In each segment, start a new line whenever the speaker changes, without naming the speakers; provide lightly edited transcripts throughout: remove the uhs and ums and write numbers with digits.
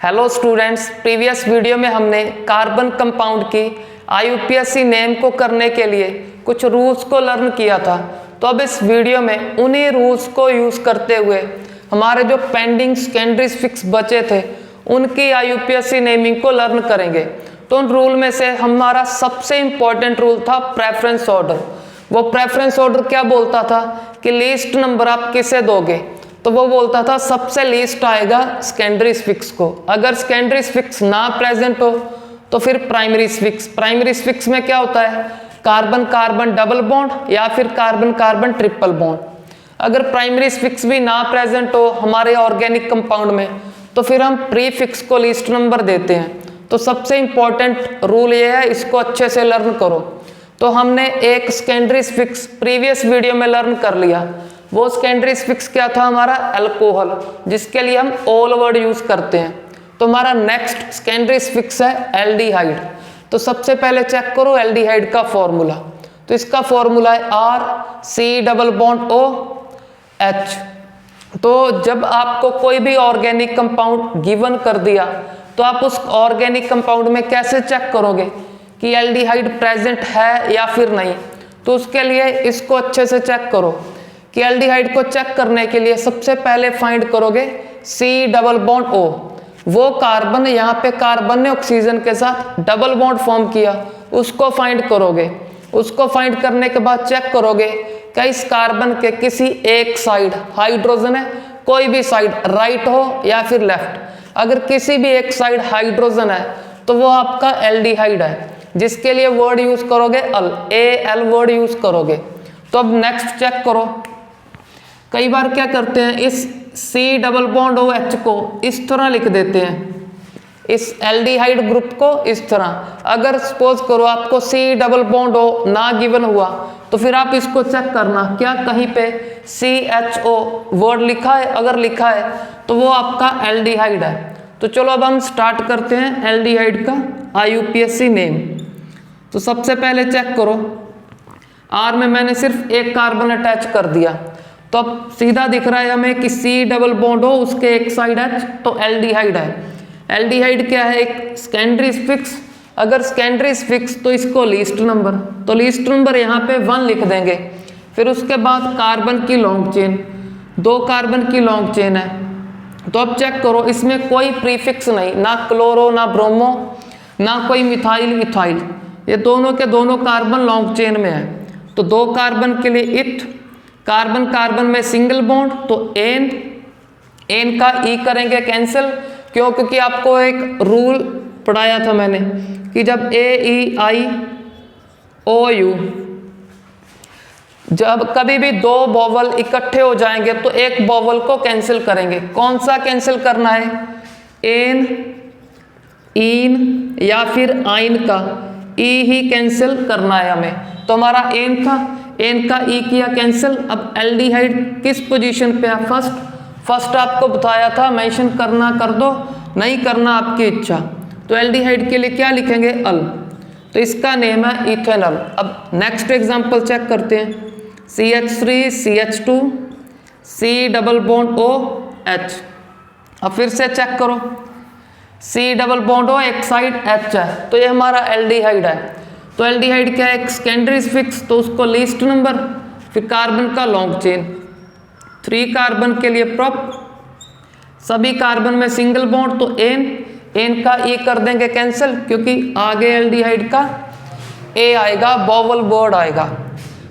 Hello students, previous video में हमने carbon compound की IUPAC नेम को करने के लिए कुछ रूल्स को लर्न किया था। तो अब इस वीडियो में उन्हीं रूल्स को यूज़ करते हुए हमारे जो पेंडिंग सेकेंडरी फिक्स बचे थे उनकी IUPAC नेमिंग को लर्न करेंगे। तो उन रूल में से हमारा सबसे इम्पॉर्टेंट रूल था प्रेफरेंस ऑर्डर। वो प्रेफरेंस ऑर्डर क्या बोलता था कि लीस्ट नंबर आप किसे दोगे, तो वो बोलता था सबसे लीस्ट आएगा सेकेंडरी फिक्स को। अगर सेकेंडरी फिक्स ना प्रेजेंट हो तो फिर प्राइमरी फिक्स। प्राइमरी फिक्स में क्या होता है, कार्बन कार्बन डबल बॉन्ड या फिर कार्बन कार्बन ट्रिपल बॉन्ड। अगर प्राइमरी फिक्स भी ना प्रेजेंट हो हमारे ऑर्गेनिक कंपाउंड में तो फिर हम प्री फिक्स को लीस्ट नंबर देते हैं। तो सबसे इंपॉर्टेंट रूल ये है, इसको अच्छे से लर्न करो। तो हमने एक सेकेंडरी फिक्स प्रीवियस वीडियो में लर्न कर लिया। वो सेकेंडरी फिक्स क्या था हमारा, अल्कोहल, जिसके लिए हम ऑल वर्ड यूज करते हैं। तो हमारा नेक्स्ट सेकेंडरी फिक्स है एल्डिहाइड। तो सबसे पहले चेक करो एल्डिहाइड का फॉर्मूला। तो इसका फॉर्मूला है RC++OH। तो जब आपको कोई भी ऑर्गेनिक कंपाउंड गिवन कर दिया तो आप उस ऑर्गेनिक कंपाउंड में कैसे चेक करोगे कि एल्डिहाइड प्रेजेंट है या फिर नहीं। तो उसके लिए इसको अच्छे से चेक करो कि एल्डिहाइड को चेक करने के लिए सबसे पहले फाइंड करोगे C++O। वो कार्बन, यहाँ पे कार्बन ने ऑक्सीजन के साथ डबल बॉन्ड फॉर्म किया, उसको फाइंड करोगे। उसको फाइंड करने के बाद चेक करोगे क्या इस कार्बन के किसी एक साइड हाइड्रोजन है, कोई भी साइड राइट हो या फिर लेफ्ट। अगर किसी भी एक साइड हाइड्रोजन है तो वो आपका एल्डिहाइड है, जिसके लिए वर्ड यूज करोगे AL वर्ड यूज करोगे। तो अब नेक्स्ट चेक करो। कई बार क्या करते हैं, इस C++OH को इस तरह लिख देते हैं, इस एल्डिहाइड ग्रुप को इस तरह। अगर सपोज करो आपको C++O ना गिवन हुआ तो फिर आप इसको चेक करना क्या कहीं पे CHO वर्ड लिखा है। अगर लिखा है तो वो आपका एल्डिहाइड है। तो चलो अब हम स्टार्ट करते हैं एल्डिहाइड का IUPAC नेम। तो सबसे पहले चेक करो, R में मैंने सिर्फ एक कार्बन अटैच कर दिया, तो अब सीधा दिख रहा है हमें कि C++O उसके एक साइड H, तो एल्डिहाइड है। एल्डिहाइड क्या है, एक सेकेंडरी फिक्स। अगर सेकेंडरी फिक्स तो इसको लीस्ट नंबर, तो लीस्ट नंबर यहाँ पे 1 लिख देंगे। फिर उसके बाद कार्बन की लॉन्ग चेन, 2 कार्बन की लॉन्ग चेन है। तो अब चेक करो, इसमें कोई प्रीफिक्स नहीं, ना क्लोरो ना ब्रोमो ना कोई मिथाइल इथाइल, ये दोनों के दोनों कार्बन लॉन्ग चेन में है। तो 2 कार्बन के लिए इथ, कार्बन कार्बन में सिंगल बॉन्ड, तो एन का ई करेंगे कैंसिल। क्यों? क्योंकि आपको एक रूल पढ़ाया था मैंने कि जब AEIOU जब कभी भी 2 वोवल इकट्ठे हो जाएंगे तो एक वोवल को कैंसिल करेंगे। कौन सा कैंसिल करना है, एन, इन या फिर आइन का ई ही कैंसिल करना है हमें। तो हमारा एन था, एन का ई किया कैंसिल। अब एल्डिहाइड किस पोजीशन पे है, फर्स्ट आपको बताया था, मेंशन करना कर दो, नहीं करना आपकी इच्छा। तो एल्डिहाइड के लिए क्या लिखेंगे, अल। तो इसका नेम है इथेनॉल। अब नेक्स्ट एग्जांपल चेक करते हैं, CH3 CH2 C++OH। अब फिर से चेक करो, C++O एक साइड H है, तो ये हमारा एल्डिहाइड है। तो एल्डिहाइड क्या है, एक सेकेंडरी फिक्स, तो उसको लीस्ट नंबर, फिर कार्बन का लॉन्ग चेन, 3 कार्बन के लिए प्रॉप, सभी कार्बन में सिंगल बॉन्ड, तो एन का ई कर देंगे कैंसिल, क्योंकि आगे एल्डिहाइड का ए आएगा, वोवल वर्ड आएगा,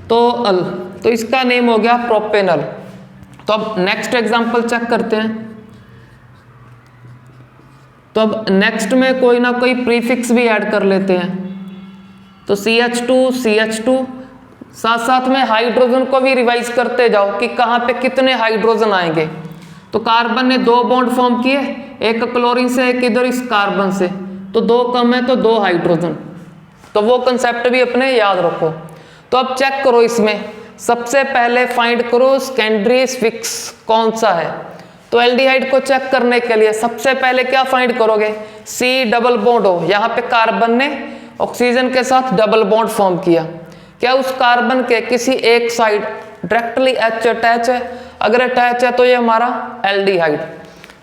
तो अल। तो इसका नेम हो गया प्रोपेनल। तो अब नेक्स्ट एग्जांपल चेक करते हैं। तो अब नेक्स्ट में कोई ना कोई प्रीफिक्स भी ऐड कर लेते हैं। तो CH2 साथ साथ में हाइड्रोजन को भी रिवाइज करते जाओ कि कहाँ पे कितने हाइड्रोजन आएंगे। तो कार्बन ने 2 बॉन्ड फॉर्म किए, एक क्लोरीन से एक इधर इस कार्बन से, तो 2 कम है तो 2 हाइड्रोजन। तो वो कंसेप्ट भी अपने याद रखो। तो अब चेक करो, इसमें सबसे पहले फाइंड करो सेकेंडरी फिक्स कौन सा है। तो एल्डिहाइड को चेक करने के लिए सबसे पहले क्या फाइंड करोगे, C++O। यहाँ पे कार्बन ने ऑक्सीजन के साथ डबल बॉन्ड फॉर्म किया, क्या उस कार्बन के किसी एक साइड डायरेक्टली H अटैच है। अगर अटैच है तो ये हमारा एल्डिहाइड।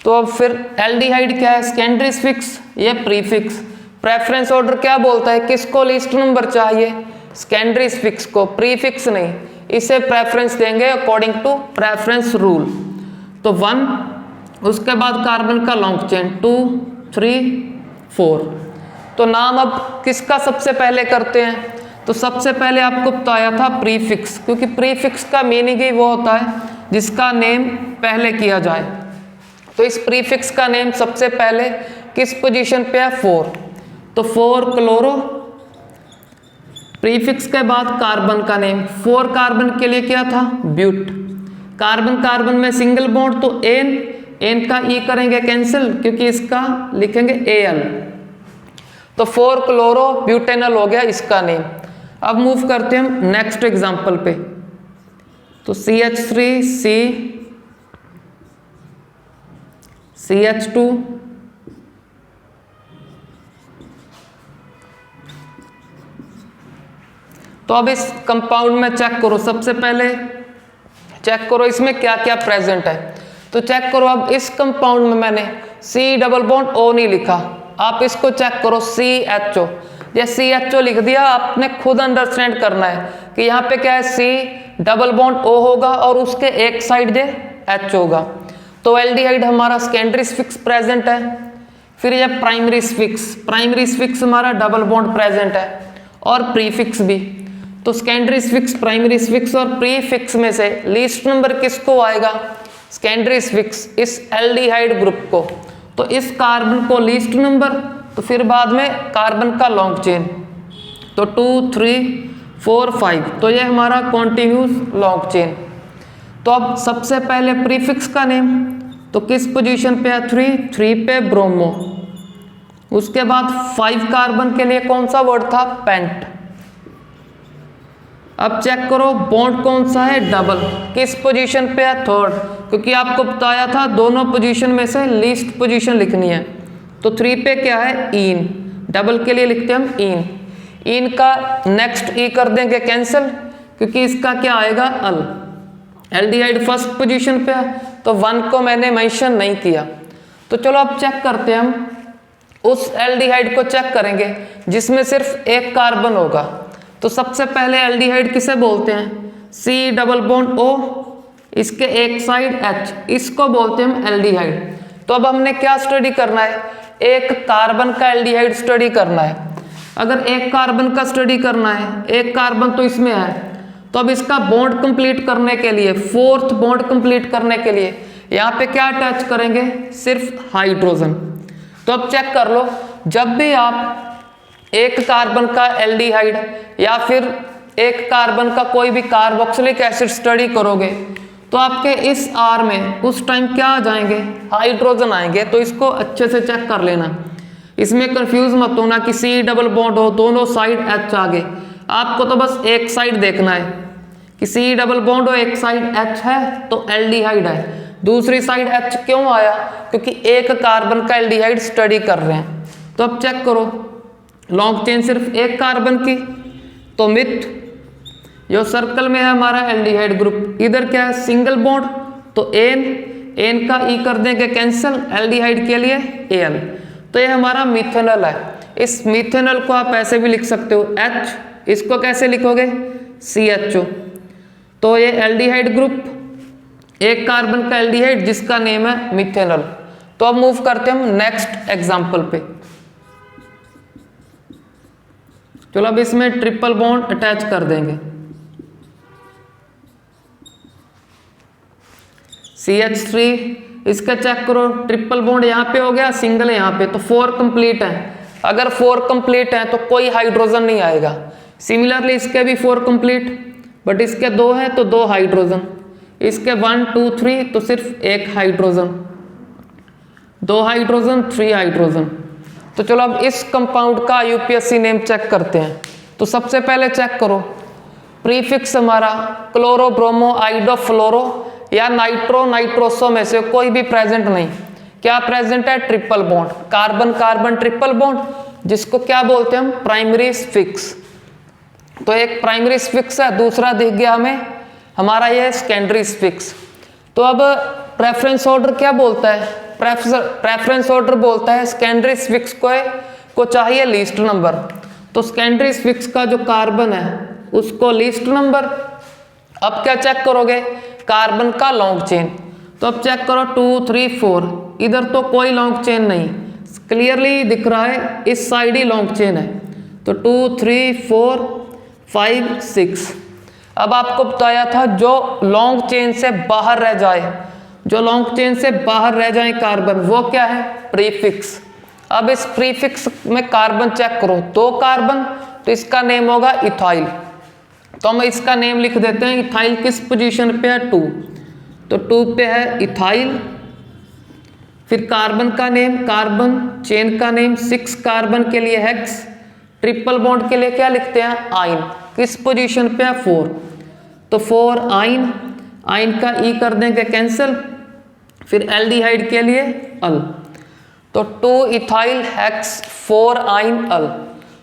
तो अब फिर एल्डिहाइड क्या है, सेकेंडरी फिक्स, ये प्रीफिक्स। प्रेफरेंस ऑर्डर क्या बोलता है, किसको लीस्ट नंबर चाहिए, सेकेंडरी फिक्स को, प्रीफिक्स नहीं, इसे प्रेफरेंस देंगे अकॉर्डिंग टू प्रेफरेंस रूल। तो 1, उसके बाद कार्बन का लॉन्ग चेन 2, 3, 4। तो नाम अब किसका सबसे पहले करते हैं, तो सबसे पहले आपको बताया था प्रीफिक्स, क्योंकि प्रीफिक्स का मीनिंग ही वो होता है जिसका नेम पहले किया जाए। तो इस प्रीफिक्स का नेम सबसे पहले किस पोजीशन पे है, 4, तो 4 क्लोरो। प्रीफिक्स के बाद कार्बन का नेम, 4 कार्बन के लिए क्या था, ब्यूट। कार्बन कार्बन में सिंगल बॉन्ड तो एन का ई करेंगे कैंसिल, क्योंकि इसका लिखेंगे Al, तो 4 क्लोरो ब्यूटेनल हो गया इसका नेम। अब मूव करते हैं हम नेक्स्ट एग्जांपल पे, तो CH3 CH2 तो अब इस कंपाउंड में चेक करो, सबसे पहले चेक करो इसमें क्या क्या प्रेजेंट है। तो चेक करो, अब इस कंपाउंड में मैंने C डबल बॉन्ड O नहीं लिखा, आप इसको चेक करो CHO, ये CHO लिख दिया, आपने खुद अंडरस्टैंड करना है कि यहाँ पे क्या है, C डबल बॉन्ड O होगा और उसके एक साइड ये H होगा। तो एल्डिहाइड हमारा सेकेंडरी फिक्स प्रेजेंट है। फिर ये प्राइमरी फिक्स हमारा डबल बॉन्ड प्रेजेंट है और प्रीफिक्स भी। तो सेकेंडरी फिक्स, प्राइमरी फिक्स और प्रीफिक्स में से लीस्ट नंबर किसको आएगा, सेकेंडरी फिक्स, इस एल्डिहाइड ग्रुप को। तो इस कार्बन को लीस्ट नंबर, तो फिर बाद में कार्बन का लॉन्ग चेन, तो 2, 3, 4, 5, तो ये हमारा कॉन्टिन्यूस लॉन्ग चेन। तो अब सबसे पहले प्रीफिक्स का नेम, तो किस पोजीशन पे है, 3 पे ब्रोमो। उसके बाद 5 कार्बन के लिए कौन सा वर्ड था, पेंट। अब चेक करो बॉन्ड कौन सा है, डबल, किस पोजीशन पे है, 3rd, क्योंकि आपको बताया था दोनों पोजीशन में से लीस्ट पोजीशन लिखनी है। तो 3 पे क्या है, इन, डबल के लिए लिखते हैं हम इन का नेक्स्ट ई कर देंगे कैंसिल, क्योंकि इसका क्या आएगा, अल। एल्डिहाइड फर्स्ट पोजीशन पे है, तो 1 को मैंने मेंशन नहीं किया। तो चलो अब चेक करते हैं, हम उस एल्डिहाइड को चेक करेंगे जिसमें सिर्फ एक कार्बन होगा। तो सबसे पहले एल्डिहाइड किसे बोलते हैं, C डबल बॉन्ड O, इसके एक साइड H, इसको बोलते हैं हम एल्डिहाइड। तो अब हमने क्या स्टडी करना है, एक कार्बन का एल्डिहाइड स्टडी करना है। अगर एक कार्बन का स्टडी करना है, एक कार्बन तो इसमें है, तो अब इसका बॉन्ड कंप्लीट करने के लिए, 4th बॉन्ड कंप्लीट करने के लिए यहाँ पे क्या अटैच करेंगे, सिर्फ हाइड्रोजन। तो अब चेक कर लो, जब भी आप एक कार्बन का एल्डिहाइड या फिर एक कार्बन का कोई भी कार्बोक्सिलिक एसिड स्टडी करोगे, तो आपके इस R में उस टाइम क्या आ जाएंगे, हाइड्रोजन आएंगे। तो इसको अच्छे से चेक कर लेना, इसमें कंफ्यूज मत होना कि C डबल बॉन्ड हो, दोनों साइड H आगे। आपको तो बस एक साइड देखना है कि C डबल बॉन्ड हो, एक साइड H है तो एल्डिहाइड है, दूसरी साइड H क्यों आया, क्योंकि एक कार्बन का एल्डिहाइड स्टडी कर रहे हैं। तो अब चेक करो, लॉन्ग चेन सिर्फ एक कार्बन की, तो मिथ, जो सर्कल में है हमारा एल्डिहाइड ग्रुप, इधर क्या है, सिंगल बॉन्ड, तो एन का ई कर देंगे कैंसिल, एल्डिहाइड के लिए Al। तो ये हमारा मिथेनल है। इस मिथेनल को आप ऐसे भी लिख सकते हो H, इसको कैसे लिखोगे, CHO। तो ये एल्डिहाइड ग्रुप, एक कार्बन का एल्डिहाइड जिसका नेम है मिथेनल। तो अब मूव करते हैं हम नेक्स्ट एग्जांपल पे। चलो अब इसमें ट्रिपल बॉन्ड अटैच कर देंगे, CH3, इसका चेक करो, ट्रिपल बॉन्ड यहाँ पे हो गया, सिंगल है यहाँ पे, तो 4 कंप्लीट है। अगर 4 कंप्लीट है तो कोई हाइड्रोजन नहीं आएगा। सिमिलरली इसके भी 4 कंप्लीट, बट इसके 2 है तो 2 हाइड्रोजन, इसके 1, 2, 3 तो सिर्फ एक हाइड्रोजन, 2 हाइड्रोजन, 3 हाइड्रोजन। तो चलो अब इस कंपाउंड का यूपीएससी नेम चेक करते हैं। तो सबसे पहले चेक करो, प्रीफिक्स हमारा क्लोरो, ब्रोमो, आइडो, फ्लोरो या नाइट्रो, नाइट्रोसो में से कोई भी प्रेजेंट नहीं। क्या प्रेजेंट है, triple bond, carbon carbon triple bond, जिसको क्या बोलते हैं हम, प्राइमरी फिक्स। तो एक प्राइमरी फिक्स है, दूसरा दिख गया हमें हमारा ये सेकेंडरी फिक्स। तो अब प्रेफरेंस ऑर्डर क्या बोलता है, प्रेफरेंस ऑर्डर बोलता है सेकेंडरी स्फिक्स को चाहिए लीस्ट नंबर, तो सेकेंडरी स्फिक्स का जो कार्बन है उसको लीस्ट नंबर। अब क्या चेक करोगे, कार्बन का लॉन्ग चेन, तो अब चेक करो 2 3 4, इधर तो कोई लॉन्ग चेन नहीं, क्लियरली दिख रहा है इस साइड ही लॉन्ग चेन है, तो 2 3 4 5 6। अब आपको बताया था जो लॉन्ग चेन से बाहर रह जाए, जो लॉन्ग चेन से बाहर रह जाए कार्बन, वो क्या है, प्रीफिक्स। अब इस प्रीफिक्स में कार्बन चेक करो, 2 कार्बन, तो इसका नेम होगा इथाइल, तो हम इसका नेम लिख देते हैं। इथाइल किस पोजीशन पे है, 2, तो 2 पे है इथाइल। फिर कार्बन का नेम, कार्बन चेन का नेम, 6 कार्बन के लिए हेक्स, ट्रिपल बॉन्ड के लिए क्या लिखते हैं, आइन, किस पोजीशन पे है, 4, तो 4 आइन, आइन का ई कर देंगे कैंसिल। फिर एल्डिहाइड के लिए अल, तो 2 इथाइल हेक्स 4 आइन अल,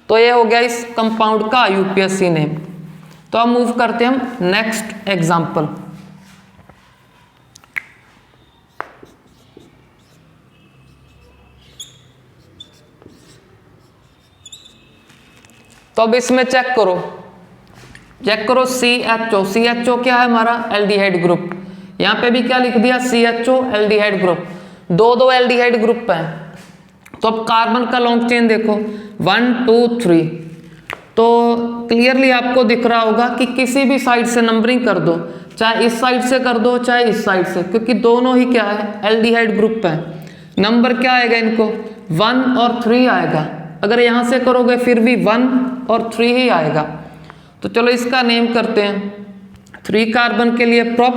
तो ये हो गया इस कंपाउंड का यूपीएससी नेम। तो अब मूव करते हैं हम नेक्स्ट एग्जांपल। तो अब इसमें चेक करो CHO, CHO क्या है हमारा, एल्डिहाइड ग्रुप, यहाँ पे भी क्या लिख दिया, CHO aldehyde group, 2 aldehyde group हैं। तो अब कार्बन का लॉन्ग चेन देखो 1 2 3, तो क्लियरली आपको दिख रहा होगा कि किसी भी साइड से नंबरिंग कर दो, चाहे इस साइड से कर दो चाहे इस साइड से, क्योंकि दोनों ही क्या है, एल्डिहाइड ग्रुप है। नंबर क्या आएगा इनको, 1 और 3 आएगा। अगर यहाँ से करोगे फिर भी 1 और 3 ही आएगा। तो चलो इसका नेम करते हैं। 3 कार्बन के लिए प्रोप,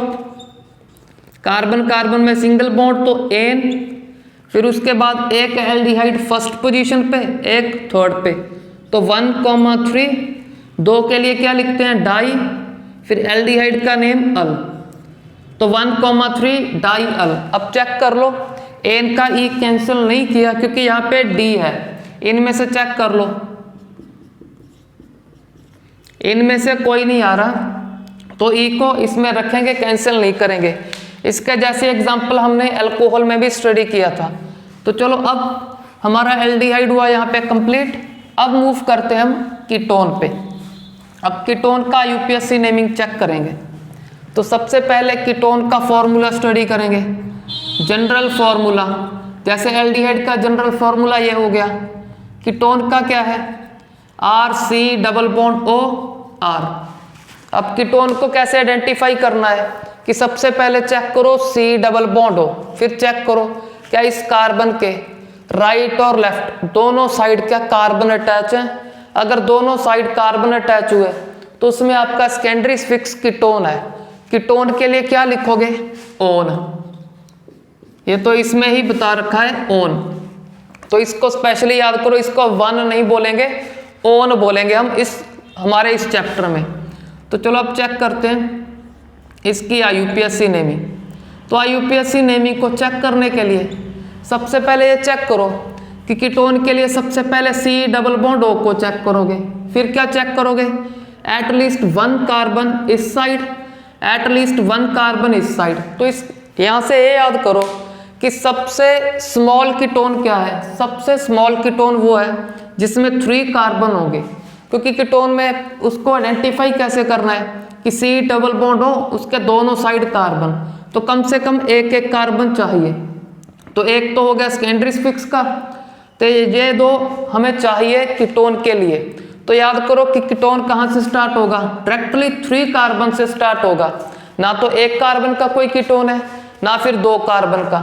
कार्बन कार्बन में सिंगल बॉन्ड तो एन, फिर उसके बाद एक एल्डिहाइड फर्स्ट पोजीशन पे, एक थर्ड पे, तो 1,3, 2 के लिए क्या लिखते हैं, डाई, फिर एल्डिहाइड का नेम अल, तो 1,3 डाई अल। अब चेक कर लो, एन का ई कैंसिल नहीं किया क्योंकि यहाँ पे डी है, इनमें से चेक कर लो, इनमें से कोई नहीं आ रहा, तो ई को इसमें रखेंगे, कैंसिल नहीं करेंगे। इसके जैसे एग्जांपल हमने अल्कोहल में भी स्टडी किया था। तो चलो अब हमारा एल्डिहाइड हुआ यहाँ पे कंप्लीट। अब मूव करते हैं हम कीटोन पे। अब कीटोन का यूपीएससी नेमिंग चेक करेंगे। तो सबसे पहले कीटोन का फॉर्मूला स्टडी करेंगे, जनरल फॉर्मूला। जैसे एल्डिहाइड का जनरल फॉर्मूला ये हो गया, कीटोन का क्या है, RC डबल बॉन्ड OR। अब कीटोन को कैसे आइडेंटिफाई करना है कि सबसे पहले चेक करो C डबल बॉन्ड हो, फिर चेक करो क्या इस कार्बन के राइट और लेफ्ट दोनों साइड क्या कार्बन अटैच है। अगर दोनों साइड कार्बन अटैच हुए तो उसमें आपका सेकेंडरी फिक्स कीटोन है। कीटोन के लिए क्या लिखोगे, ओन, ये तो इसमें ही बता रखा है ओन, तो इसको स्पेशली याद करो, इसको 1 नहीं बोलेंगे, ओन बोलेंगे हम हमारे इस चैप्टर में। तो चलो अब चेक करते हैं इसकी IUPAC नेमिंग। तो IUPAC नेमिंग को चेक करने के लिए सबसे पहले ये चेक करो कि कीटोन के लिए सबसे पहले C डबल बॉन्ड O को चेक करोगे, फिर क्या चेक करोगे, एटलीस्ट 1 कार्बन इस साइड, एटलीस्ट 1 कार्बन इस साइड। तो इस यहाँ से ये याद करो कि सबसे स्मॉल कीटोन क्या है, सबसे स्मॉल कीटोन वो है जिसमें 3 कार्बन होंगे, क्योंकि कीटोन में उसको आइडेंटिफाई कैसे करना है कि C डबल बॉन्ड हो, उसके दोनों साइड कार्बन, तो कम से कम एक कार्बन चाहिए। तो एक तो हो गया सेकेंडरी फिक्स का, तो ये 2 हमें चाहिए कीटोन के लिए। तो याद करो कि कीटोन कहाँ से स्टार्ट होगा, डायरेक्टली 3 कार्बन से स्टार्ट होगा, ना तो 1 कार्बन का कोई कीटोन है ना फिर 2 कार्बन का,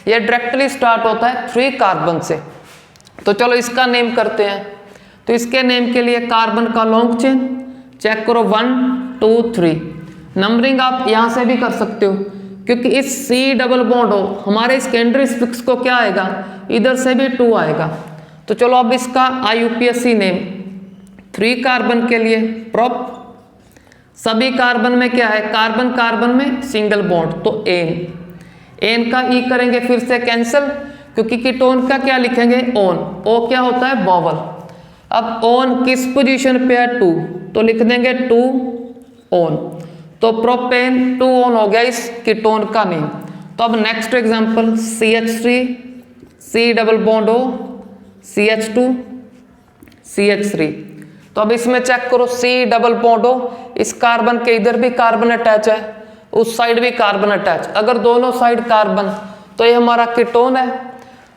ये डायरेक्टली स्टार्ट होता है 3 कार्बन से। तो चलो इसका नेम करते हैं। तो इसके नेम के लिए कार्बन का लॉन्ग चेन चेक करो 1 2 3, नंबरिंग आप यहाँ से भी कर सकते हो क्योंकि इस C डबल बॉन्ड हो हमारे सेकेंडरी फिक्स को क्या आएगा, इधर से भी 2 आएगा। तो चलो अब इसका IUPAC नेम, 3 कार्बन के लिए प्रोप, सभी कार्बन में क्या है, कार्बन कार्बन में सिंगल बॉन्ड तो एन का ई करेंगे फिर से कैंसिल, क्योंकि कीटोन का क्या लिखेंगे ओन, ओ क्या होता है बॉवल। अब ओन किस पोजीशन पे है 2, तो लिख देंगे 2 ओन, तो प्रोपेन 2 ओन हो गया इस कीटोन का नेम। तो अब next example CH3 C double bond O CH2 CH3। तो अब इसमें चेक करो C डबल बॉन्ड O, इस कार्बन के इधर भी कार्बन अटैच है, उस साइड भी कार्बन अटैच, अगर दोनों साइड कार्बन तो ये हमारा कीटोन है।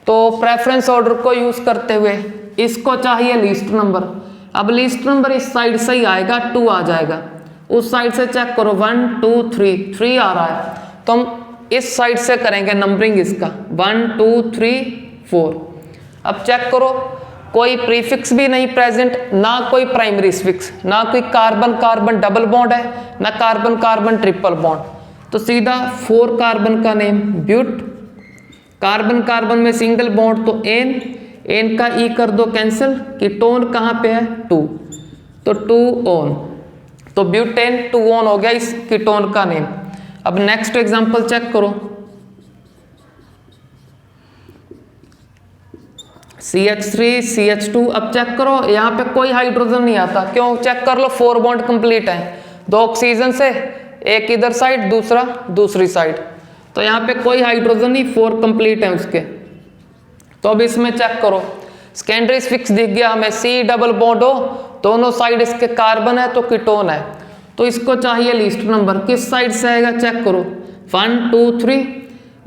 तो प्रेफरेंस ऑर्डर को यूज करते हुए इसको चाहिए लीस्ट नंबर। अब लीस्ट नंबर इस साइड से ही आएगा, 2 आ जाएगा। उस साइड से चेक करो 1 2 3 आ रहा है, तो हम इस साइड से करेंगे नंबरिंग इसका 1 2 3 4। अब चेक करो कोई प्रीफिक्स भी नहीं प्रेजेंट, ना कोई प्राइमरी स्फिक्स, ना कोई कार्बन कार्बन डबल बॉन्ड है, ना कार्बन कार्बन ट्रिपल बॉन्ड। तो सीधा 4 कार्बन का नेम ब्यूट, कार्बन कार्बन में सिंगल बॉन्ड तो एन का ई कर दो कैंसिल, कीटोन कहाँ पे है 2, तो 2 ऑन, तो ब्यूटेन 2 ऑन हो गया इस कीटोन का नेम। अब नेक्स्ट एग्जांपल चेक करो CH3 CH2। अब चेक करो यहाँ पे कोई हाइड्रोजन नहीं आता, क्यों? चेक कर लो 4 बॉन्ड कंप्लीट है, 2 ऑक्सीजन से, एक इधर साइड दूसरा दूसरी साइड, तो यहाँ पे कोई हाइड्रोजन नहीं, 4 कंप्लीट है उसके। तो अब इसमें चेक करो सेकेंडरी स्फिक्स दिख गया हमें C डबल बॉन्ड O, दोनों साइड इसके कार्बन है तो कीटोन है। तो इसको चाहिए लीस्ट नंबर, किस साइड से आएगा चेक करो 1 2 3,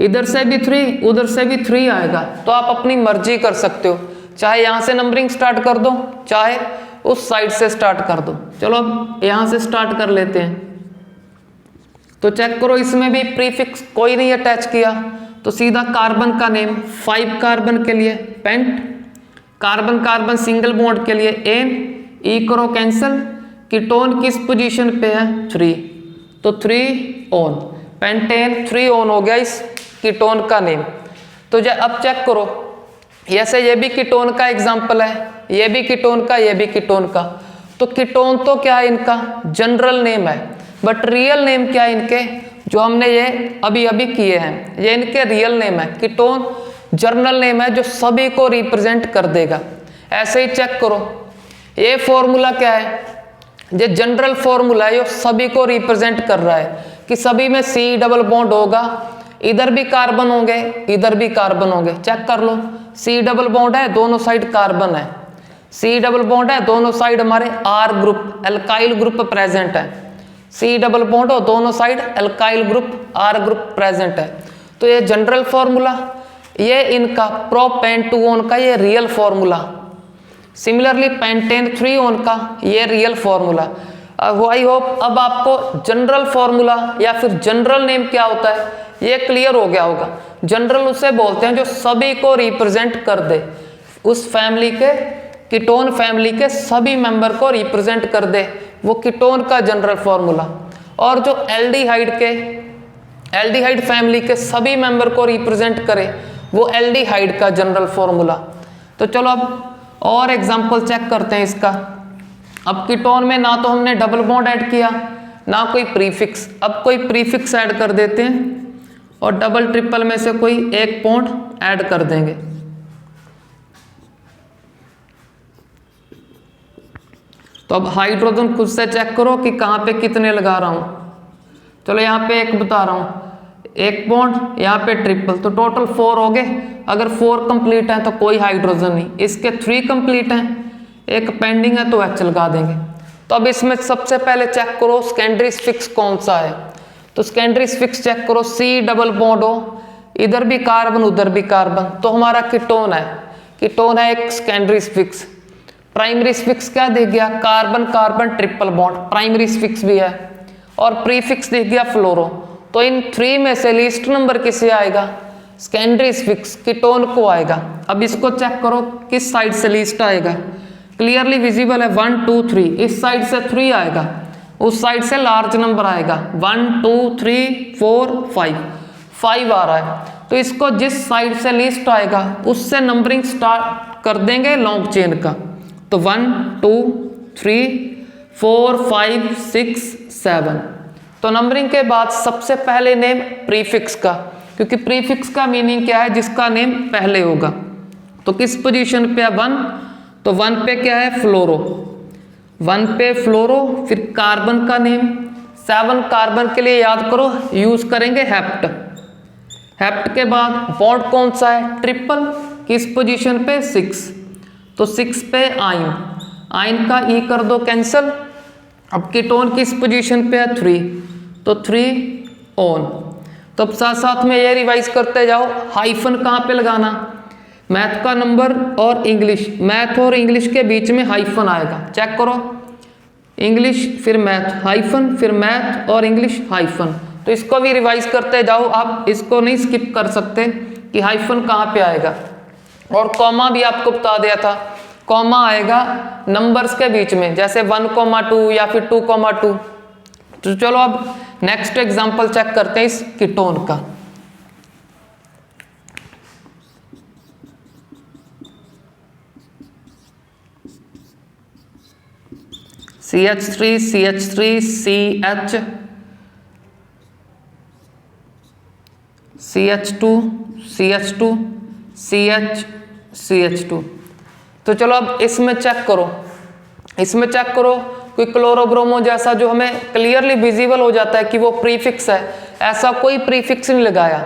इधर से भी 3 उधर से भी 3 आएगा। तो आप अपनी मर्जी कर सकते हो, चाहे यहाँ से नंबरिंग स्टार्ट कर दो, चाहे उस साइड से स्टार्ट कर दो। चलो अब यहाँ से स्टार्ट कर लेते हैं। तो चेक करो इसमें भी प्रीफिक्स कोई नहीं अटैच किया, तो सीधा कार्बन का नेम 5 कार्बन के लिए pent, carbon carbon single bond के लिए एन, ई करो कैंसिल, कीटोन किस पोजीशन पे है 3, तो 3 ऑन, पेंटेन 3 ऑन हो गया इस कीटोन का नेम। तो अब चेक करो ऐसे ये भी कीटोन का एग्जांपल है, ये भी कीटोन का, ये भी कीटोन का। तो कीटोन तो क्या है इनका जनरल नेम है, बट रियल नेम क्या है इनके, जो हमने ये अभी अभी किए हैं, ये इनके रियल नेम है। कीटोन जर्नल नेम है जो सभी को रिप्रेजेंट कर देगा। ऐसे ही चेक करो ये फॉर्मूला क्या है, ये जनरल फॉर्मूला है, ये सभी को रिप्रेजेंट कर रहा है कि सभी में C डबल बॉन्ड होगा, इधर भी कार्बन होंगे इधर भी कार्बन होंगे। चेक कर लो C डबल बॉन्ड है, दोनों साइड कार्बन है, C डबल बॉन्ड है, दोनों साइड हमारे R group alkyl group present है, C डबल बॉन्ड हो दोनों side alkyl group R group present है। तो ये जनरल फॉर्मूला, ये इनका प्रोपेन 2 ऑन का ये real formula, similarly pentane 3 on का ये रियल फॉर्मूला। आई होप अब आपको जनरल फॉर्मूला या फिर जनरल नेम क्या होता है ये क्लियर हो गया होगा। जनरल उसे बोलते हैं जो सभी को रिप्रेजेंट कर दे, उस फैमिली के कीटोन फैमिली के सभी मेंबर को रिप्रेजेंट कर दे, वो कीटोन का जनरल फॉर्मूला। और जो एल्डिहाइड फैमिली के सभी मेंबर को रिप्रेजेंट करे वो एल्डिहाइड का जनरल फॉर्मूला। तो चलो अब और एग्जांपल चेक करते हैं इसका। अब कीटोन में ना तो हमने डबल बॉन्ड ऐड किया ना कोई प्रीफिक्स, अब कोई प्रीफिक्स ऐड कर देते हैं और डबल ट्रिपल में से कोई एक बॉन्ड ऐड कर देंगे। तो अब हाइड्रोजन खुद से चेक करो कि कहाँ पे कितने लगा रहा हूं। चलो यहाँ पे एक बता रहा हूं, एक बॉन्ड, यहाँ पे ट्रिपल, तो टोटल 4 हो गए। अगर 4 कंप्लीट है तो कोई हाइड्रोजन नहीं, इसके 3 कंप्लीट हैं, एक पेंडिंग है तो H लगा देंगे। तो अब इसमें सबसे पहले चेक करो सेकेंडरी स्फिक्स कौन सा है। तो सेकेंडरी स्फिक्स चेक करो C डबल बॉन्ड हो, इधर भी कार्बन उधर भी कार्बन, तो हमारा कीटोन है, कीटोन है एक सेकेंडरी स्फिक्स। प्राइमरी स्फिक्स क्या दिख गया, carbon carbon triple bond, primary suffix भी है। और प्रीफिक्स दिख गया फ्लोरो। तो इन 3 में से लीस्ट नंबर किसे आएगा, सेकेंडरी स्फिक्स कीटोन को आएगा। अब इसको चेक करो किस साइड से लीस्ट आएगा, क्लियरली विजिबल है 1 2 3, इस साइड से 3 आएगा, उस साइड से लार्ज नंबर आएगा 1 2 3 4 5 आ रहा है। तो इसको जिस साइड से लीस्ट आएगा उससे नंबरिंग स्टार्ट कर देंगे लॉन्ग चेन का। तो 1 2 3 4 5 6 7, तो नंबरिंग के बाद सबसे पहले नेम प्रीफिक्स का, क्योंकि प्रीफिक्स का मीनिंग क्या है, जिसका नेम पहले होगा। तो किस पोजीशन पे है 1, तो 1 पे क्या है फ्लोरो, 1 पे फ्लोरो, फिर कार्बन का नेम, 7 कार्बन के लिए याद करो यूज करेंगे हेप्ट, हेप्ट के बाद बॉन्ड कौन सा है, ट्रिपल, किस पोजीशन पे, 6, तो 6 पे आइन, आइन का ई कर दो कैंसिल। अब कीटोन किस पोजीशन पे है, 3, तो 3 ऑन। तो अब साथ साथ में ये रिवाइज करते जाओ, हाइफन कहाँ पे लगाना, मैथ का नंबर और इंग्लिश, मैथ और इंग्लिश के बीच में हाइफन आएगा, चेक करो, इंग्लिश फिर मैथ हाइफन, फिर मैथ और इंग्लिश हाइफन। तो इसको भी रिवाइज करते जाओ, आप इसको नहीं स्किप कर सकते कि हाइफन कहाँ पे आएगा। और कॉमा भी आपको बता दिया था, कॉमा आएगा नंबर्स के बीच में, जैसे 1,2 या फिर 2,2। तो चलो अब नेक्स्ट एग्जांपल चेक करते हैं इस कीटोन का। CH3 CH3 CH CH2 CH2 CH CH2। तो चलो अब इसमें चेक करो, इसमें चेक करो कोई क्लोरोब्रोमो जैसा जो हमें क्लियरली विजिबल हो जाता है कि वो प्रीफिक्स है, ऐसा कोई प्रीफिक्स नहीं लगाया।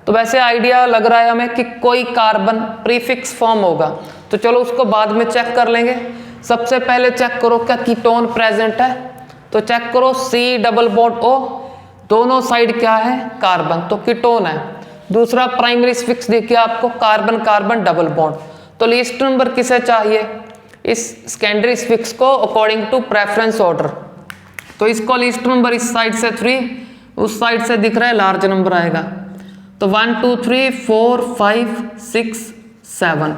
तो वैसे आइडिया लग रहा है हमें कि कोई कार्बन प्रीफिक्स फॉर्म होगा, तो चलो उसको बाद में चेक कर लेंगे। सबसे पहले चेक करो क्या कीटोन प्रेजेंट है, तो चेक करो C डबल बॉन्ड O, दोनों साइड क्या है, कार्बन, तो कीटोन है। दूसरा प्राइमरी स्फिक्स देखिए आपको, कार्बन कार्बन डबल बॉन्ड, तो लीस्ट नंबर किसे चाहिए, इस सेकेंडरी स्फिक्स को अकॉर्डिंग टू प्रेफरेंस ऑर्डर। तो इसको लीस्ट नंबर इस साइड से 3, उस साइड से दिख रहा है लार्ज नंबर आएगा, तो 1 2 3 4 5 6 7।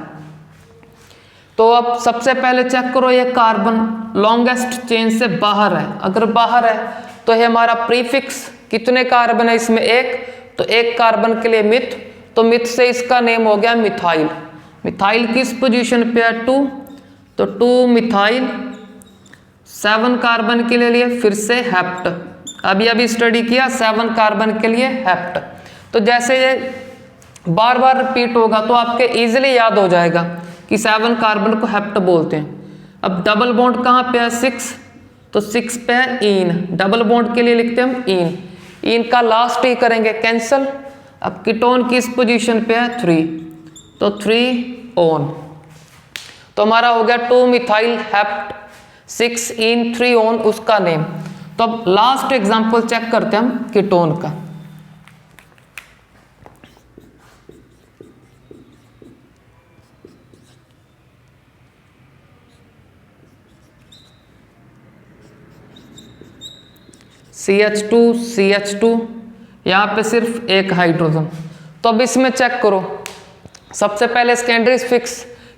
तो अब सबसे पहले चेक करो ये कार्बन लॉन्गेस्ट चेन से बाहर है, अगर बाहर है तो ये हमारा प्रीफिक्स, कितने कार्बन है इसमें, एक, तो एक कार्बन के लिए मिथ, तो मिथ से इसका नेम हो गया मिथाइल। मिथाइल किस पोजीशन पे है, 2, तो 2 मिथाइल। 7 कार्बन के लिए फिर से हेप्ट, अभी स्टडी किया, 7 कार्बन के लिए हेप्ट। तो जैसे ये बार बार रिपीट होगा तो आपके इजीली याद हो जाएगा कि 7 कार्बन को हेप्ट बोलते हैं। अब डबल बॉन्ड कहाँ पे है, 6, तो 6 पे है इन, डबल बॉन्ड के लिए लिखते हैं हम इन, इन का लास्ट ही करेंगे कैंसल। अब कीटोन किस पोजीशन पे है, 3, तो 3 ऑन। तो हमारा हो गया 2 मिथाइल हेप्ट 6 इन 3 ऑन, उसका नेम। तो अब लास्ट एग्जांपल चेक करते हैं हम कीटोन का। CH2 CH2, यहाँ पे सिर्फ एक हाइड्रोजन। तो अब इसमें चेक करो, सबसे पहले सेकेंडरी स्फिक्स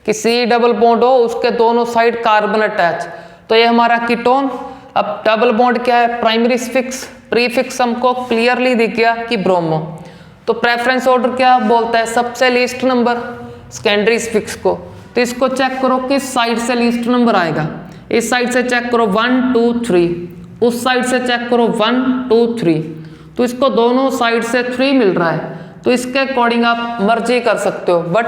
कि C डबल बॉन्ड हो, उसके दोनों साइड कार्बन अटैच, तो ये हमारा कीटोन। अब डबल बॉन्ड क्या है, प्राइमरी स्फिक्स, प्रीफिक्स हमको क्लियरली दिख गया कि ब्रोमो। तो प्रेफरेंस ऑर्डर क्या बोलता है, सबसे लीस्ट नंबर सेकेंडरी स्फिक्स को। तो इसको चेक करो किस साइड से लीस्ट नंबर आएगा, इस साइड से चेक करो 1 2 3, उस साइड से चेक करो 1 2 3, तो इसको दोनों साइड से 3 मिल रहा है, तो इसके अकॉर्डिंग आप मर्जी कर सकते हो। बट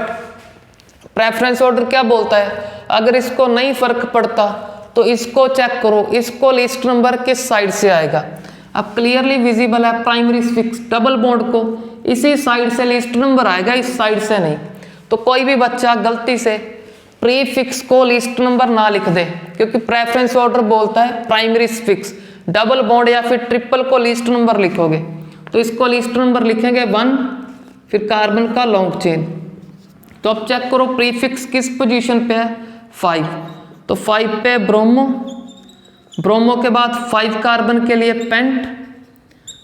प्रेफरेंस ऑर्डर क्या बोलता है, अगर इसको नहीं फर्क पड़ता तो इसको चेक करो, इसको लिस्ट नंबर किस साइड से आएगा। अब क्लियरली विजिबल है प्राइमरी स्फिक्स, डबल बॉन्ड को इसी साइड से लिस्ट नंबर आएगा, इस साइड से नहीं। तो कोई भी बच्चा गलती से प्रीफिक्स को लिस्ट नंबर ना लिख दे, क्योंकि प्रेफरेंस ऑर्डर बोलता है प्राइमरी स्फिक्स, डबल बॉन्ड या फिर ट्रिपल को लिस्ट नंबर लिखोगे, तो इसको लिस्ट नंबर लिखेंगे 1, फिर कार्बन का लॉन्ग चेन। तो अब चेक करो प्रीफिक्स किस पोजीशन पे है, 5, तो 5 पे ब्रोमो, ब्रोमो के बाद 5 कार्बन के लिए पेंट,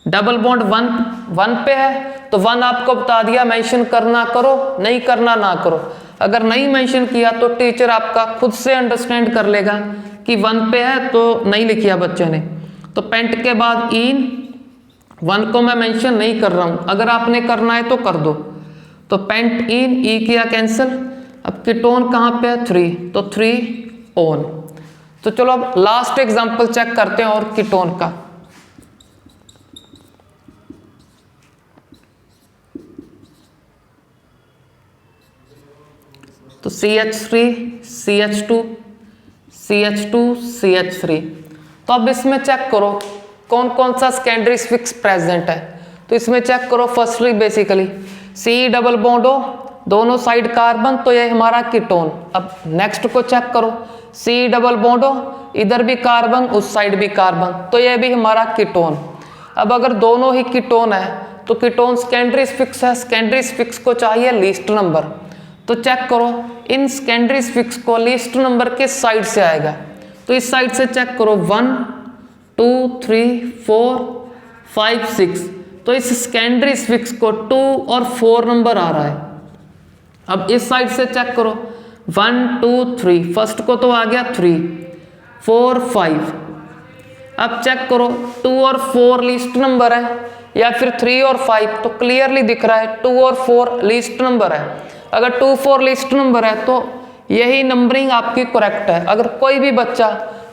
डबल बॉन्ड 1 पे है, तो 1 आपको बता दिया, मेंशन करना करो, नहीं करना ना करो। अगर नहीं मेंशन किया तो टीचर आपका खुद से अंडरस्टैंड कर लेगा कि 1 पे है तो नहीं लिखिया बच्चे ने। तो पेंट के बाद इन, 1 को मैं मेंशन नहीं कर रहा हूं, अगर आपने करना है तो कर दो। तो पेंट इन, ई किया कैंसिल। अब कीटोन कहाँ पे है, 3, तो 3 ऑन। तो चलो अब लास्ट एग्जांपल चेक करते हैं और कीटोन का। तो CH3 CH2 CH2 CH3। तो अब इसमें चेक करो कौन कौन सा सेकेंडरी स्फिक्स प्रेजेंट है। तो इसमें चेक करो firstly basically C double bond O, दोनों साइड कार्बन, तो ये हमारा कीटोन। अब नेक्स्ट को चेक करो, सी डबल बॉन्ड O, इधर भी कार्बन उस साइड भी कार्बन, तो ये भी हमारा कीटोन। अब अगर दोनों ही कीटोन है तो कीटोन सेकेंडरी फिक्स है, सेकेंडरी फिक्स को चाहिए लीस्ट नंबर। तो चेक करो इन सेकेंडरी फिक्स को लीस्ट नंबर किस साइड से आएगा, तो इस साइड से चेक करो 1 2 3 4 5 6, तो इस सेकेंडरी फिक्स को 2 और 4 नंबर आ रहा है। अब इस साइड से चेक करो 1 2 3, फर्स्ट को तो आ गया 3 4 5। अब चेक करो 2 और 4 लीस्ट नंबर है या फिर 3 और 5, तो क्लियरली दिख रहा है 2 और 4 लीस्ट नंबर है। अगर 2 4 लीस्ट नंबर है तो यही नंबरिंग आपकी करेक्ट है। अगर कोई भी बच्चा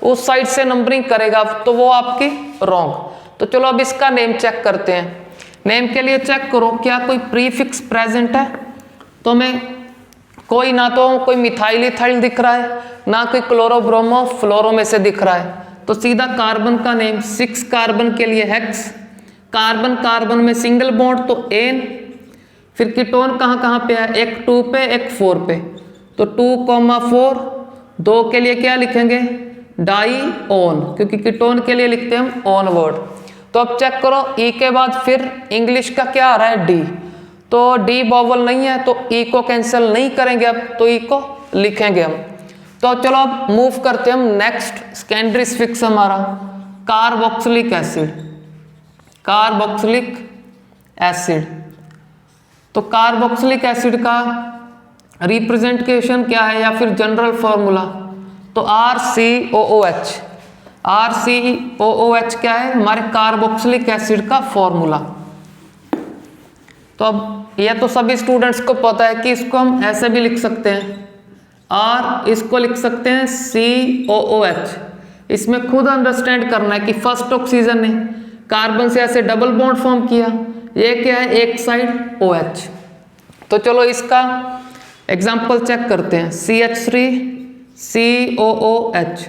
उस साइड से नंबरिंग करेगा तो वो आपकी रॉन्ग। तो चलो अब इसका नेम चेक करते हैं। नेम के लिए चेक करो क्या कोई प्रीफिक्स प्रेजेंट है, तो मैं कोई ना तो कोई मिथाइल इथाइल दिख रहा है, ना कोई क्लोरो ब्रोमो फ्लोरो में से दिख रहा है, तो सीधा कार्बन का नेम 6 कार्बन के लिए हेक्स, कार्बन कार्बन में सिंगल बॉन्ड तो एन, फिर कीटोन कहाँ कहाँ पे है, एक 2 पे एक 4 पे, तो 2,4, 2 के लिए क्या लिखेंगे डाई ओन, क्योंकि कीटोन के लिए लिखते हैं हम ऑन वर्ड। तो अब चेक करो ई के बाद फिर इंग्लिश का क्या आ रहा है डी, तो डी वोवल नहीं है तो ई को कैंसिल नहीं करेंगे, अब तो ई को लिखेंगे हम। तो चलो अब मूव करते हैं हम नेक्स्ट सेकेंडरी फिक्स हमारा कार्बोक्सिलिक एसिड, कार्बोक्सिलिक एसिड। तो कार्बोक्सिलिक एसिड का रिप्रेजेंटेशन क्या है या फिर जनरल फॉर्मूला, तो RCOOH, RCOOH क्या है हमारे कार्बोक्सिलिक एसिड का फॉर्मूला। तो अब यह तो सभी स्टूडेंट्स को पता है कि इसको हम ऐसे भी लिख सकते हैं और इसको लिख सकते हैं COOH। इसमें खुद अंडरस्टैंड करना है कि फर्स्ट ऑक्सीजन ने कार्बन से ऐसे डबल बॉन्ड फॉर्म किया, ये क्या है एक साइड OH। तो चलो इसका एग्जाम्पल चेक करते हैं CH3COOH,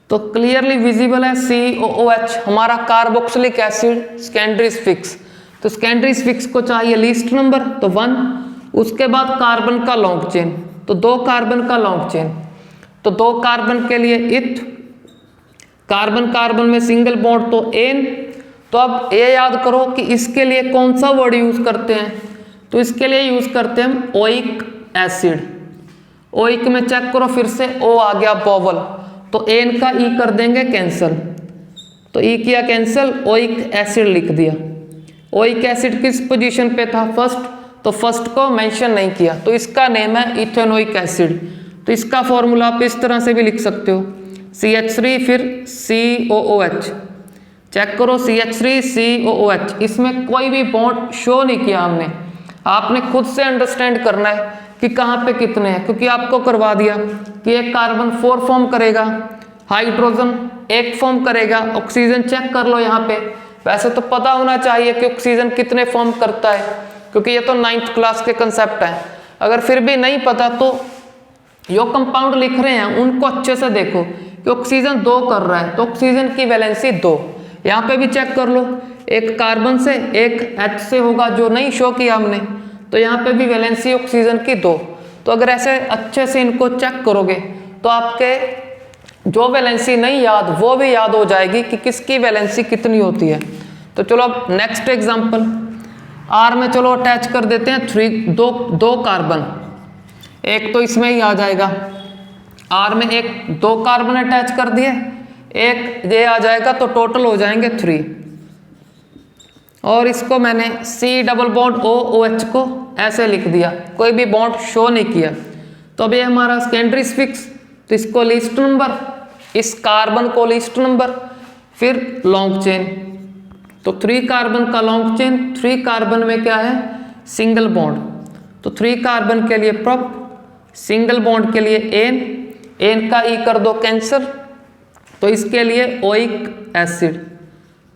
तो क्लियरली विजिबल है COOH हमारा कार्बोक्सिलिक एसिड सेकेंडरी फिक्स। तो सेकेंडरी फिक्स को चाहिए लीस्ट नंबर तो 1, उसके बाद कार्बन का लॉन्ग चेन, तो 2 कार्बन का लॉन्ग चेन, तो 2 कार्बन के लिए इथ, कार्बन कार्बन में सिंगल बॉन्ड तो एन। तो अब ये याद करो कि इसके लिए कौन सा वर्ड यूज करते हैं, तो इसके लिए यूज करते हैं हम ओइक एसिड। ओइक में चेक करो फिर से ओ आ गया वोवल, तो एन का ई कर देंगे कैंसिल, तो ई किया कैंसिल, ओइक एसिड लिख दिया। ओइक एसिड किस पोजीशन पे था फर्स्ट, तो फर्स्ट को मेंशन नहीं किया, तो इसका नेम है इथेनोइक एसिड। तो इसका फॉर्मूला आप इस तरह से भी लिख सकते हो CH3 फिर COOH, चेक करो CH3COOH, इसमें कोई भी बॉन्ड शो नहीं किया हमने, आपने खुद से अंडरस्टैंड करना है कि कहाँ पे कितने हैं, क्योंकि आपको करवा दिया कि एक कार्बन 4 फॉर्म करेगा, हाइड्रोजन 1 फॉर्म करेगा, ऑक्सीजन चेक कर लो यहाँ पे। वैसे तो पता होना चाहिए कि ऑक्सीजन कितने फॉर्म करता है, क्योंकि ये तो 9th क्लास के कंसेप्ट हैं। अगर फिर भी नहीं पता तो जो कंपाउंड लिख रहे हैं उनको अच्छे से देखो कि ऑक्सीजन 2 कर रहा है, तो ऑक्सीजन की वैलेंसी 2। यहाँ पे भी चेक कर लो, एक कार्बन से एक H से होगा जो नहीं शो किया हमने, तो यहाँ पे भी वैलेंसी ऑक्सीजन की 2। तो अगर ऐसे अच्छे से इनको चेक करोगे तो आपके जो वैलेंसी नहीं याद वो भी याद हो जाएगी कि किसकी वैलेंसी कितनी होती है। तो चलो अब नेक्स्ट एग्जांपल R में चलो अटैच कर देते हैं 2 कार्बन, एक तो इसमें ही आ जाएगा, R में 2 कार्बन अटैच कर दिए, एक ये आ जाएगा, तो टोटल हो जाएंगे 3। और इसको मैंने C डबल बॉन्ड OOH को ऐसे लिख दिया, कोई भी बॉन्ड शो नहीं किया। तो अब ये हमारा सेकेंडरी फिक्स, तो इसको लीस्ट नंबर, इस कार्बन को लीस्ट नंबर, फिर लॉन्ग चेन, तो 3 कार्बन का लॉन्ग चेन, 3 कार्बन में क्या है सिंगल बॉन्ड, तो 3 कार्बन के लिए प्रोप, सिंगल बॉन्ड के लिए एन का ई कर दो कैंसिल, तो इसके लिए ओइक एसिड,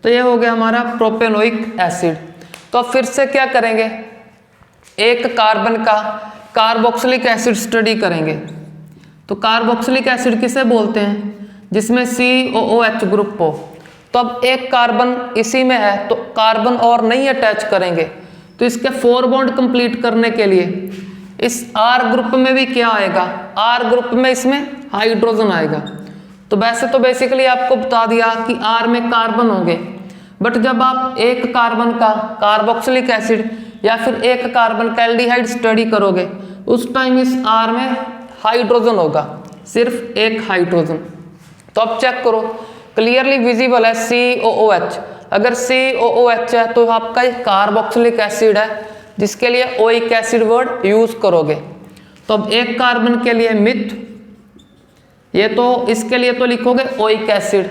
तो ये हो गया हमारा प्रोपेनोइक एसिड। तो फिर से क्या करेंगे, एक कार्बन का कार्बोक्सिलिक एसिड स्टडी करेंगे। तो कार्बोक्सिलिक एसिड किसे बोलते हैं, जिसमें COOH ग्रुप हो। तो अब एक कार्बन इसी में है तो कार्बन और नहीं अटैच करेंगे, तो इसके 4 बॉन्ड कंप्लीट करने के लिए इस R ग्रुप में भी क्या आएगा, R ग्रुप में इसमें हाइड्रोजन आएगा। तो वैसे तो बेसिकली आपको बता दिया कि R में कार्बन होंगे, बट जब आप एक कार्बन का कार्बोक्सिलिक एसिड या फिर एक कार्बन का एल्डिहाइड स्टडी करोगे उस टाइम इस R में हाइड्रोजन होगा, सिर्फ एक हाइड्रोजन। तो अब चेक करो, क्लियरली विजिबल है COOH। अगर COOH है तो आपका ये कार्बोक्सिलिक एसिड है, जिसके लिए ओइक एसिड वर्ड यूज करोगे। तो अब एक कार्बन के लिए मिथ, ये तो इसके लिए तो लिखोगे ओइक एसिड।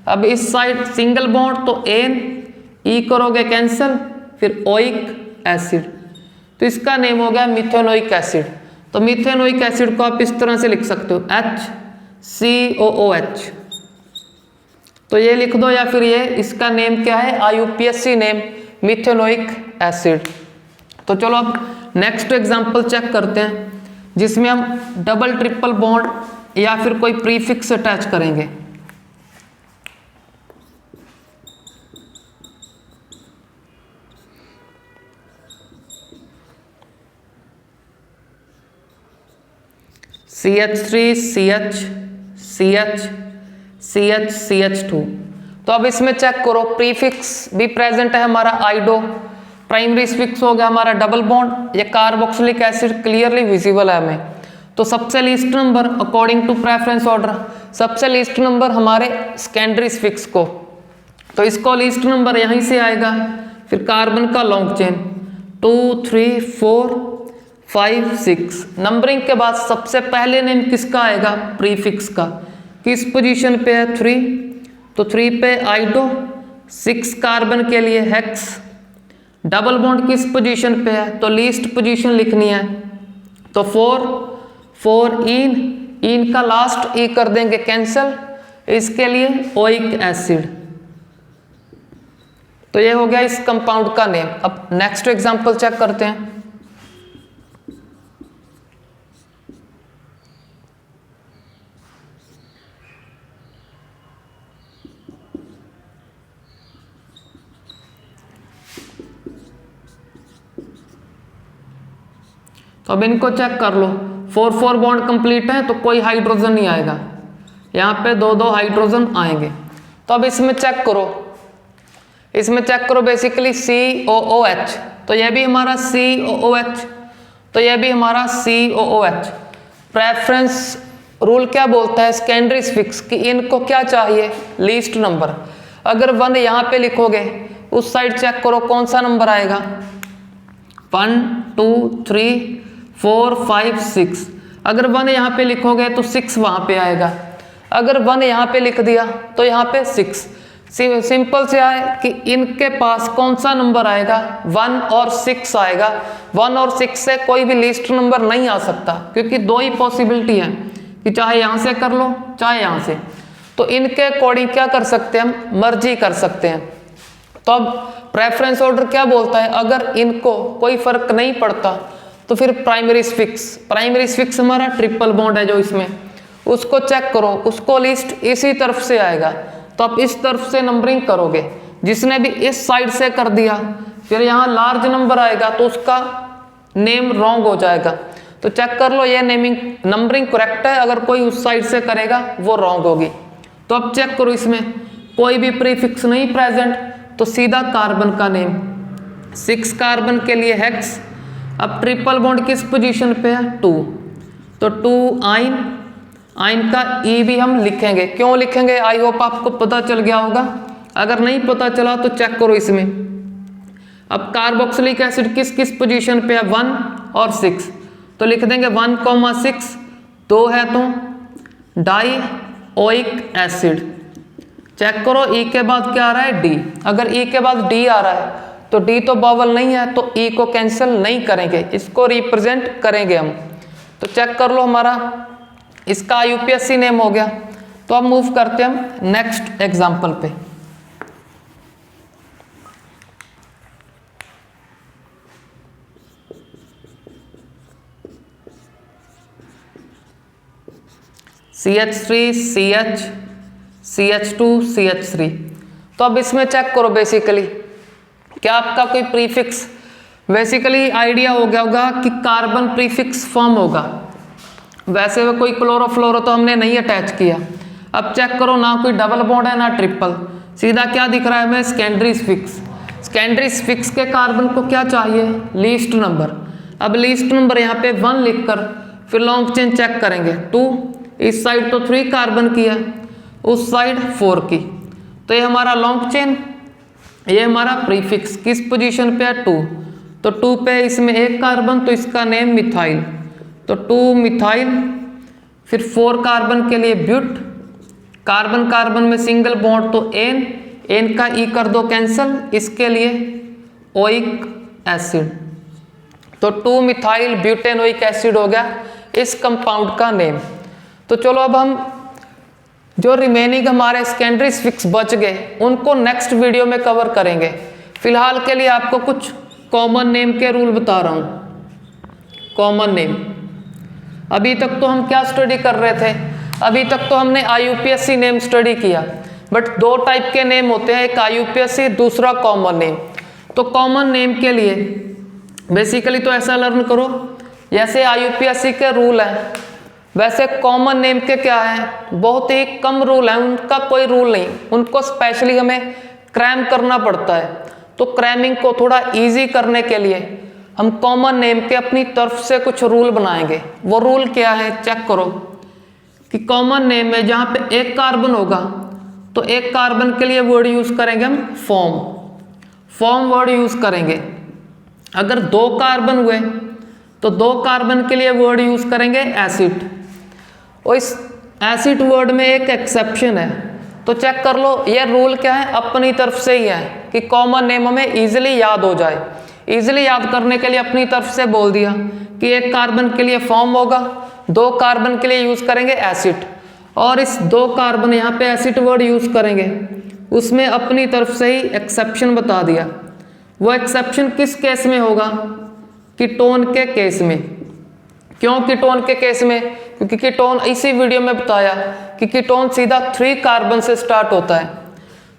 अब इस साइड सिंगल बॉन्ड तो एन ई करोगे कैंसिल, फिर ओइक एसिड, तो इसका नेम हो गया मिथेनोइक एसिड। तो मिथेनोइक एसिड को आप इस तरह से लिख सकते हो HCOOH, तो ये लिख दो, या फिर ये इसका नेम क्या है, IUPAC नेम मिथेनोइक एसिड। तो चलो अब नेक्स्ट एग्जांपल चेक करते हैं, जिसमें हम डबल ट्रिपल बॉन्ड या फिर कोई प्रीफिक्स अटैच करेंगे। CH3 CH CH CH CH2। तो अब इसमें चेक करो, प्रीफिक्स भी प्रेजेंट है हमारा आइडो, प्राइमरी स्फिक्स हो गया हमारा डबल बॉन्ड, ये कार्बोक्सिलिक एसिड क्लियरली विजिबल है हमें। तो सबसे least number according to preference order, सबसे लीस्ट नंबर हमारे सेकेंडरी स्फिक्स को, तो इसको लीस्ट नंबर यहीं से आएगा। फिर कार्बन का लॉन्ग चेन 2 3 4 5 6, नंबरिंग के बाद सबसे पहले नेम किसका आएगा, प्रीफिक्स का। किस पोजीशन पे है 3, तो 3 पे आइडो, 6 कार्बन के लिए हेक्स। डबल बॉन्ड किस पोजीशन पे है, तो लीस्ट पोजीशन लिखनी है, तो 4 इन का लास्ट ई कर देंगे कैंसिल, इसके लिए ओइक एसिड। तो ये हो गया इस कंपाउंड का नेम। अब नेक्स्ट एग्जांपल चेक करते हैं। तो अब इनको चेक कर लो, 4 बॉन्ड कंप्लीट है तो कोई हाइड्रोजन नहीं आएगा, यहाँ पे 2 हाइड्रोजन आएंगे। तो अब इसमें चेक करो, बेसिकली COOH, तो यह भी हमारा COOH, तो यह भी हमारा COOH। प्रेफरेंस रूल क्या बोलता है, सेकेंडरी स्फिक्स, कि इनको क्या चाहिए, लीस्ट नंबर। अगर 1 यहाँ पे लिखोगे, उस साइड चेक करो कौन सा नंबर आएगा, 1 2 3 4 5 6। अगर 1 यहाँ पे लिखोगे तो 6 वहाँ पे आएगा, अगर 1 यहाँ पे लिख दिया तो यहाँ पे 6। सिंपल से आए कि इनके पास कौन सा नंबर आएगा, 1 और 6 आएगा। 1 और 6 से कोई भी लीस्ट नंबर नहीं आ सकता, क्योंकि 2 ही पॉसिबिलिटी है कि चाहे यहाँ से कर लो चाहे यहाँ से। तो इनके अकॉर्डिंग क्या कर सकते हैं, हम मर्जी कर सकते हैं। तो अब प्रेफरेंस ऑर्डर क्या बोलता है, अगर इनको कोई फर्क नहीं पड़ता तो फिर प्राइमरी स्फिक्स हमारा ट्रिपल बॉन्ड है जो इसमें, उसको चेक करो, उसको लिस्ट इसी तरफ से आएगा। तो आप इस तरफ से नंबरिंग करोगे, जिसने भी इस साइड से कर दिया फिर यहाँ लार्ज नंबर आएगा तो उसका नेम रॉन्ग हो जाएगा। तो चेक कर लो, ये नंबरिंग करेक्ट है, अगर कोई उस साइड से करेगा वो रॉन्ग होगी। तो अब चेक करो, इसमें कोई भी प्रीफिक्स नहीं प्रेजेंट, तो सीधा कार्बन का नेम, 6 कार्बन के लिए हेक्स। अब ट्रिपल बॉन्ड किस पोजीशन पे है, 2, तो 2 आइन का ई भी हम लिखेंगे। क्यों लिखेंगे, आई होप आपको पता चल गया होगा, अगर नहीं पता चला तो चेक करो इसमें। अब कार्बोक्सिलिक एसिड किस किस पोजीशन पे है, 1 और 6, तो लिख देंगे 1,6, 2 है तो डाई ओइक एसिड। चेक करो ई के बाद क्या आ रहा है, डी। अगर ई के बाद डी आ रहा है तो डी तो बावल नहीं है, तो ई को कैंसिल नहीं करेंगे, इसको रिप्रेजेंट करेंगे हम। तो चेक कर लो, हमारा इसका IUPAC नेम हो गया। तो अब मूव करते हैं हम नेक्स्ट एग्जांपल पे। CH3 CH CH2 CH3। तो अब इसमें चेक करो, बेसिकली क्या आपका कोई प्रीफिक्स बेसिकली आइडिया हो गया होगा कि कार्बन प्रीफिक्स फॉर्म होगा। वैसे कोई क्लोरोफ्लोरो तो हमने नहीं अटैच किया। अब चेक करो, ना कोई डबल बॉन्ड है ना ट्रिपल, सीधा क्या दिख रहा है हमें, सेकेंडरी फिक्स। सेकेंडरी फिक्स के कार्बन को क्या चाहिए, लीस्ट नंबर। अब लीस्ट नंबर यहाँ पे 1 लिखकर फिर लॉन्ग चेन चेक करेंगे 2, इस साइड तो 3 कार्बन की है, उस साइड 4 की, तो ये हमारा लॉन्ग चेन, ये हमारा प्रीफिक्स किस पोजीशन पे है 2, तो 2 पे इसमें 1 कार्बन, तो इसका नेम मिथाइल, तो 2 मिथाइल। फिर 4 कार्बन के लिए ब्यूट, कार्बन कार्बन में सिंगल बॉन्ड तो एन का ई कर दो कैंसल, इसके लिए ओइक एसिड, तो 2 मिथाइल ब्यूटेनोइक एसिड हो गया इस कंपाउंड का नेम। तो चलो अब हम जो रिमेनिंग हमारे सेकेंडरी फिक्स बच गए उनको नेक्स्ट वीडियो में कवर करेंगे। फिलहाल के लिए आपको कुछ कॉमन नेम के रूल बता रहा हूँ। कॉमन नेम, अभी तक तो हम क्या स्टडी कर रहे थे, अभी तक तो हमने IUPAC नेम स्टडी किया, बट 2 टाइप के नेम होते हैं, एक IUPAC दूसरा कॉमन नेम। तो कॉमन नेम के लिए बेसिकली तो ऐसा लर्न करो, जैसे IUPAC के रूल हैं वैसे कॉमन नेम के क्या है, बहुत ही कम रूल है, उनका कोई रूल नहीं, उनको स्पेशली हमें क्रैम करना पड़ता है। तो क्रैमिंग को थोड़ा इजी करने के लिए हम कॉमन नेम के अपनी तरफ से कुछ रूल बनाएंगे। वो रूल क्या है, चेक करो कि कॉमन नेम में जहाँ पे 1 कार्बन होगा तो 1 कार्बन के लिए वर्ड यूज करेंगे हम फॉर्म वर्ड यूज करेंगे। अगर 2 कार्बन हुए तो 2 कार्बन के लिए वर्ड यूज करेंगे एसिड, और इस एसिड वर्ड में एक एक्सेप्शन है, तो चेक कर लो ये रूल क्या है, अपनी तरफ से ही है कि कॉमन नेम हमें इजीली याद हो जाए। इजीली याद करने के लिए अपनी तरफ से बोल दिया कि 1 कार्बन के लिए फॉर्म होगा, 2 कार्बन के लिए यूज करेंगे एसिड, और इस 2 कार्बन यहाँ पे एसिड वर्ड यूज करेंगे, उसमें अपनी तरफ से ही एक्सेप्शन बता दिया। वो एक्सेप्शन किस केस में होगा, कीटोन के केस में। क्यों कीटोन के केस में, क्योंकि कीटोन इसी वीडियो में बताया कि कीटोन सीधा 3 कार्बन से स्टार्ट होता है।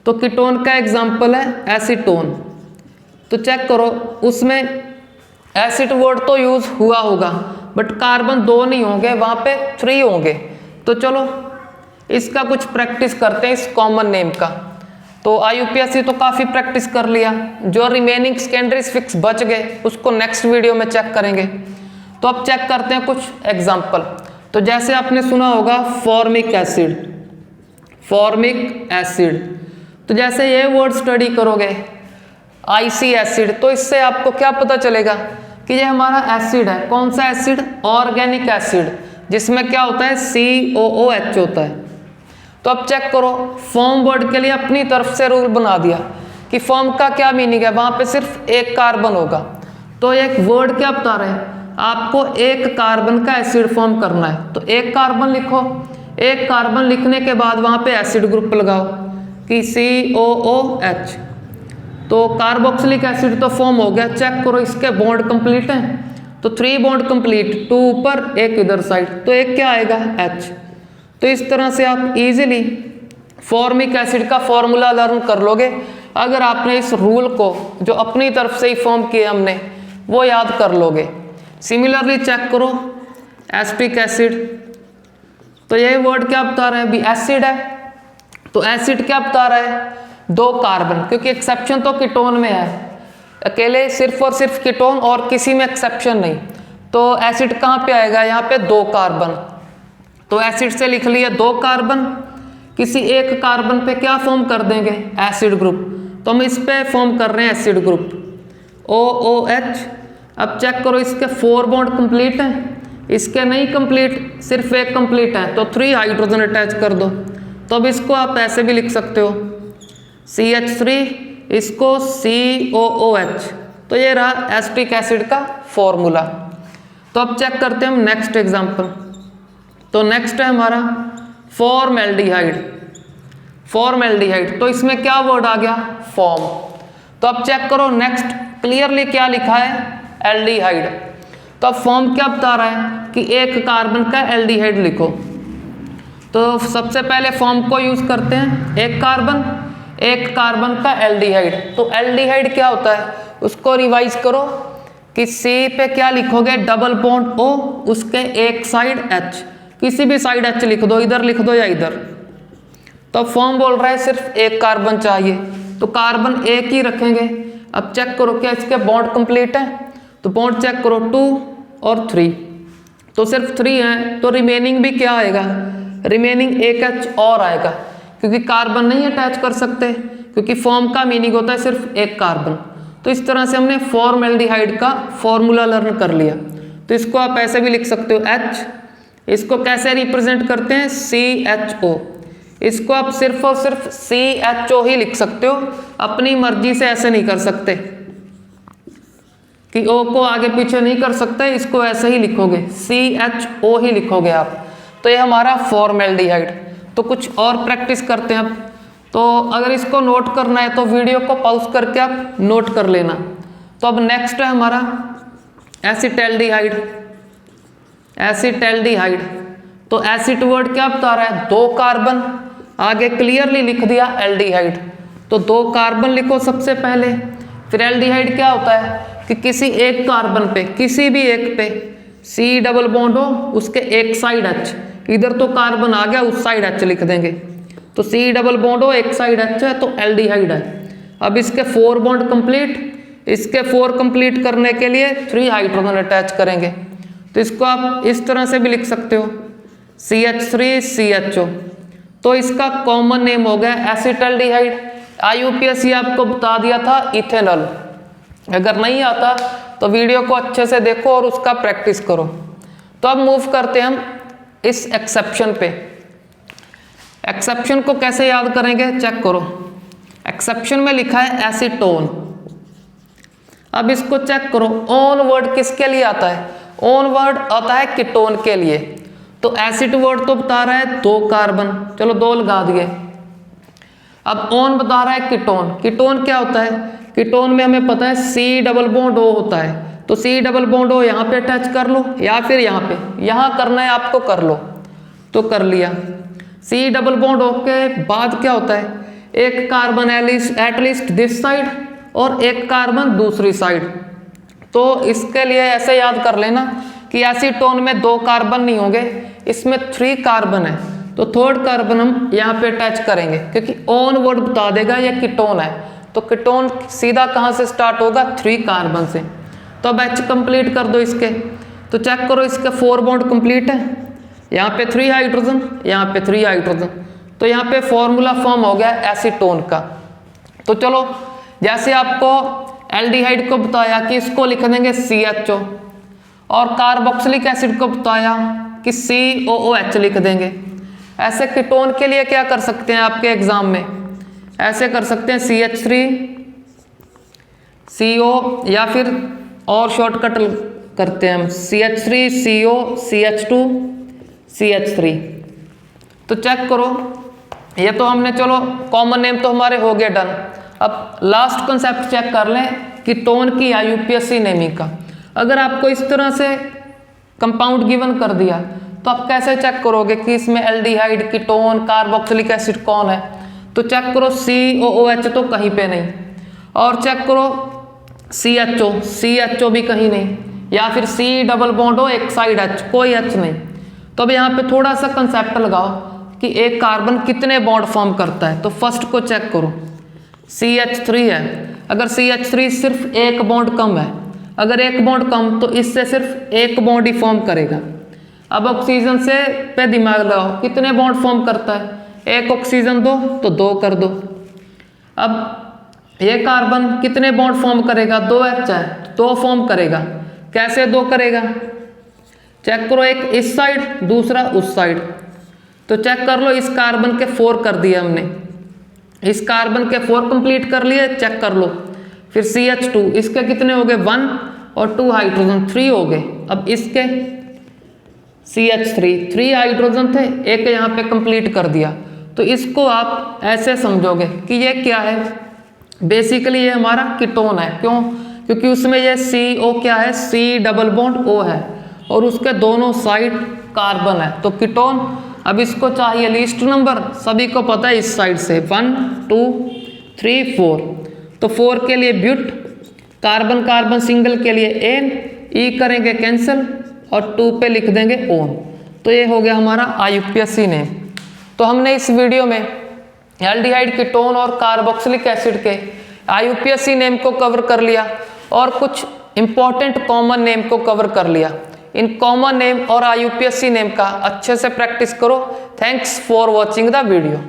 तो कीटोन का एग्जांपल है एसीटोन, तो चेक करो उसमें एसिड वर्ड तो यूज हुआ होगा बट कार्बन 2 नहीं होंगे, वहां पे 3 होंगे। तो चलो इसका कुछ प्रैक्टिस करते हैं इस कॉमन नेम का। तो IUPAC तो काफ़ी प्रैक्टिस कर लिया, जो रिमेनिंग सेकेंडरी फिक्स बच गए उसको नेक्स्ट वीडियो में चेक करेंगे। तो अब चेक करते हैं कुछ एग्जाम्पल। तो जैसे आपने सुना होगा फॉर्मिक एसिड, तो जैसे ये वर्ड स्टडी करोगे IC एसिड, तो इससे आपको क्या पता चलेगा कि ये हमारा एसिड है। कौन सा एसिड, ऑर्गेनिक एसिड, जिसमें क्या होता है COOH होता है। तो अब चेक करो फॉर्म वर्ड के लिए अपनी तरफ से रूल बना दिया कि फॉर्म का क्या मीनिंग है, वहां पे सिर्फ 1 कार्बन होगा। तो एक वर्ड क्या बता रहे हैं, आपको 1 कार्बन का एसिड फॉर्म करना है, तो 1 कार्बन लिखो, 1 कार्बन लिखने के बाद वहां पे एसिड ग्रुप लगाओ कि COOH, तो कार्बोक्सिलिक एसिड तो फॉर्म हो गया। चेक करो इसके बॉन्ड कंप्लीट हैं, तो 3 बॉन्ड कंप्लीट, 2 ऊपर 1 इधर साइड, तो एक क्या आएगा H। तो इस तरह से आप इजीली फॉर्मिक एसिड का फॉर्मूला लर्न कर लोगे अगर आपने इस रूल को जो अपनी तरफ से ही फॉर्म किए हमने वो याद कर लोगे। सिमिलरली चेक करो एस्पिक एसिड, तो ये वर्ड क्या बता रहा है, भी एसिड है, तो एसिड क्या बता रहा है 2 कार्बन, क्योंकि एक्सेप्शन तो कीटोन में है, अकेले सिर्फ और सिर्फ कीटोन और किसी में एक्सेप्शन नहीं। तो एसिड कहाँ पे आएगा, यहाँ पे 2 कार्बन, तो एसिड से लिख लिया 2 कार्बन, किसी 1 कार्बन पे क्या फॉर्म कर देंगे एसिड ग्रुप, तो हम इस पे फॉर्म कर रहे हैं एसिड ग्रुप OOH। अब चेक करो इसके 4 बॉन्ड कंप्लीट हैं, इसके नहीं कंप्लीट, सिर्फ 1 कंप्लीट है, तो 3 हाइड्रोजन अटैच कर दो। तो अब इसको आप ऐसे भी लिख सकते हो CH3, इसको COOH, तो ये रहा एस्पिक एसिड का फॉर्मूला। तो अब चेक करते हैं हम नेक्स्ट एग्जांपल। तो नेक्स्ट है हमारा फॉर्मल्डिहाइड, तो इसमें क्या वर्ड आ गया फॉर्म। तो अब चेक करो नेक्स्ट क्लियरली क्या लिखा है एल्डिहाइड, तो अब फॉर्म क्या बता रहा है कि 1 कार्बन का एल्डिहाइड लिखो। तो सबसे पहले फॉर्म को यूज करते हैं, 1 कार्बन का एल्डिहाइड, तो एल्डिहाइड क्या होता है उसको रिवाइज करो, कि C पे क्या लिखोगे, डबल बॉन्ड O, उसके एक साइड H, किसी भी साइड H लिख दो, इधर लिख दो या इधर। तो फॉर्म बोल रहा है सिर्फ एक कार्बन चाहिए, तो कार्बन एक ही रखेंगे। अब चेक करो क्या इसके बॉन्ड कंप्लीट है, तो बॉन्ड चेक करो 2 और 3, तो सिर्फ 3 है, तो रिमेनिंग भी क्या आएगा, रिमेनिंग एक H और आएगा, क्योंकि कार्बन नहीं अटैच कर सकते, क्योंकि फॉर्म का मीनिंग होता है सिर्फ एक कार्बन। तो इस तरह से हमने फॉर्मल्डिहाइड का फॉर्मूला लर्न कर लिया। तो इसको आप ऐसे भी लिख सकते हो H, इसको कैसे रिप्रेजेंट करते हैं, CHO, इसको आप सिर्फ और सिर्फ CHO ही लिख सकते हो, अपनी मर्जी से ऐसे नहीं कर सकते कि O को आगे पीछे नहीं कर सकते, इसको ऐसे ही लिखोगे, CHO ही लिखोगे आप। तो ये हमारा फॉर्मल्डिहाइड। तो कुछ और प्रैक्टिस करते हैं अब। तो अगर इसको नोट करना है तो वीडियो को पॉज करके आप नोट कर लेना। तो अब नेक्स्ट है हमारा एसिटल्डिहाइड। एसिटल्डिहाइड, तो एसिड वर्ड क्या बता रहा है, 2 कार्बन, आगे क्लियरली लिख दिया एल्डिहाइड, तो 2 कार्बन लिखो सबसे पहले। फिर एल्डिहाइड क्या होता है कि किसी एक कार्बन पे, किसी भी एक पे C डबल बॉन्ड हो, उसके एक साइड H, इधर तो कार्बन आ गया, उस साइड H लिख देंगे, तो C डबल बॉन्ड हो, एक साइड H है, तो एल्डिहाइड है। अब इसके 4 बॉन्ड कंप्लीट, इसके 4 कंप्लीट करने के लिए 3 हाइड्रोजन अटैच करेंगे, तो इसको आप इस तरह से भी लिख सकते हो, CH3CHO। तो इसका कॉमन नेम हो गया एसिटल्डिहाइड। IUPAC आपको बता दिया था इथेनॉल, अगर नहीं आता तो वीडियो को अच्छे से देखो और उसका प्रैक्टिस करो। तो अब मूव करते हैं हम इस एक्सेप्शन पे। एक्सेप्शन को कैसे याद करेंगे, चेक करो, एक्सेप्शन में लिखा है एसीटोन। अब इसको चेक करो, ऑन वर्ड किसके लिए आता है, ऑन वर्ड आता है कीटोन के लिए। तो एसिड वर्ड तो बता रहा है 2 कार्बन, चलो 2 लगा दिए। अब ऑन बता रहा है कीटोन। कीटोन क्या होता है, कीटोन में हमें पता है C डबल बॉन्ड O होता है, तो C डबल बॉन्ड O यहाँ पे अटैच कर लो, या फिर यहाँ पे, यहाँ करना है आपको कर लो, तो कर लिया। C डबल बॉन्ड O के बाद क्या होता है, एक कार्बन एटलीस्ट दिस साइड और एक कार्बन दूसरी साइड। तो इसके लिए ऐसे याद कर लेना कि एसीटोन में 2 कार्बन नहीं होंगे, इसमें 3 कार्बन है, तो 3rd कार्बन हम यहाँ पे अटैच करेंगे, क्योंकि ऑन वर्ड बता देगा ये कीटोन है, तो कीटोन सीधा कहाँ से स्टार्ट होगा, 3 कार्बन से। तो अब H कंप्लीट कर दो इसके, तो चेक करो इसके 4 बॉन्ड कंप्लीट है, यहाँ पे 3 हाइड्रोजन, यहाँ पे 3 हाइड्रोजन, तो यहाँ पे फॉर्मूला फॉर्म हो गया एसीटोन का। तो चलो, जैसे आपको एल्डिहाइड को बताया कि इसको लिख देंगे CHO, और कार्बोक्सिलिक एसिड को बताया कि COOH लिख देंगे। ऐसे कीटोन के लिए क्या कर सकते हैं आपके एग्जाम में, ऐसे कर सकते हैं CH3CO, या फिर और शॉर्टकट करते हैं हम CH3CO CH2 CH3। तो चेक करो, ये तो हमने, चलो कॉमन नेम तो हमारे हो गए डन। अब लास्ट कंसेप्ट चेक कर लें कीटोन की IUPAC नेमिंग का। अगर आपको इस तरह से कंपाउंड गिवन कर दिया तो आप कैसे चेक करोगे कि इसमें एल्डिहाइड, कीटोन, कार्बोक्सिलिक एसिड कौन है। तो चेक करो COOH तो कहीं पे नहीं, और चेक करो CHO भी कहीं नहीं, या फिर C डबल बॉन्ड हो, एक साइड H, कोई H नहीं। तो अब यहाँ पे थोड़ा सा कंसेप्ट लगाओ कि एक कार्बन कितने बॉन्ड फॉर्म करता है। तो फर्स्ट को चेक करो, CH3 है, अगर CH3 सिर्फ एक बॉन्ड कम है, अगर एक बॉन्ड कम तो इससे सिर्फ एक बॉन्ड ही फॉर्म करेगा। अब ऑक्सीजन से पे दिमाग लगाओ, कितने बॉन्ड फॉर्म करता है, एक ऑक्सीजन दो तो 2 कर दो। अब ये कार्बन कितने बॉन्ड फॉर्म करेगा, 2H है, 2 फॉर्म करेगा। कैसे 2 करेगा, चेक करो, एक इस साइड दूसरा उस साइड। तो चेक कर लो, इस कार्बन के 4 कर दिए हमने, इस कार्बन के 4 कंप्लीट कर लिए, चेक कर लो। फिर CH2, इसके कितने हो गए, 1 और 2 हाइड्रोजन, 3 हो गए। अब इसके CH3, 3 हाइड्रोजन थे, एक यहाँ पे कंप्लीट कर दिया। तो इसको आप ऐसे समझोगे कि ये क्या है, बेसिकली ये हमारा कीटोन है। क्यों, क्योंकि उसमें ये CO क्या है, C डबल बॉन्ड O है, और उसके दोनों साइड कार्बन है, तो कीटोन। अब इसको चाहिए लीस्ट नंबर, सभी को पता है इस साइड से 1 2 3 4, तो 4 के लिए ब्यूट, कार्बन कार्बन सिंगल के लिए एन, ई करेंगे कैंसिल और 2 पे लिख देंगे ओन। तो ये हो गया हमारा IUPAC नेम। तो हमने इस वीडियो में एल्डिहाइड कीटोन और कार्बोक्सिलिक एसिड के IUPAC नेम को कवर कर लिया और कुछ इंपॉर्टेंट कॉमन नेम को कवर कर लिया। इन कॉमन नेम और IUPAC नेम का अच्छे से प्रैक्टिस करो। Thanks for watching the video.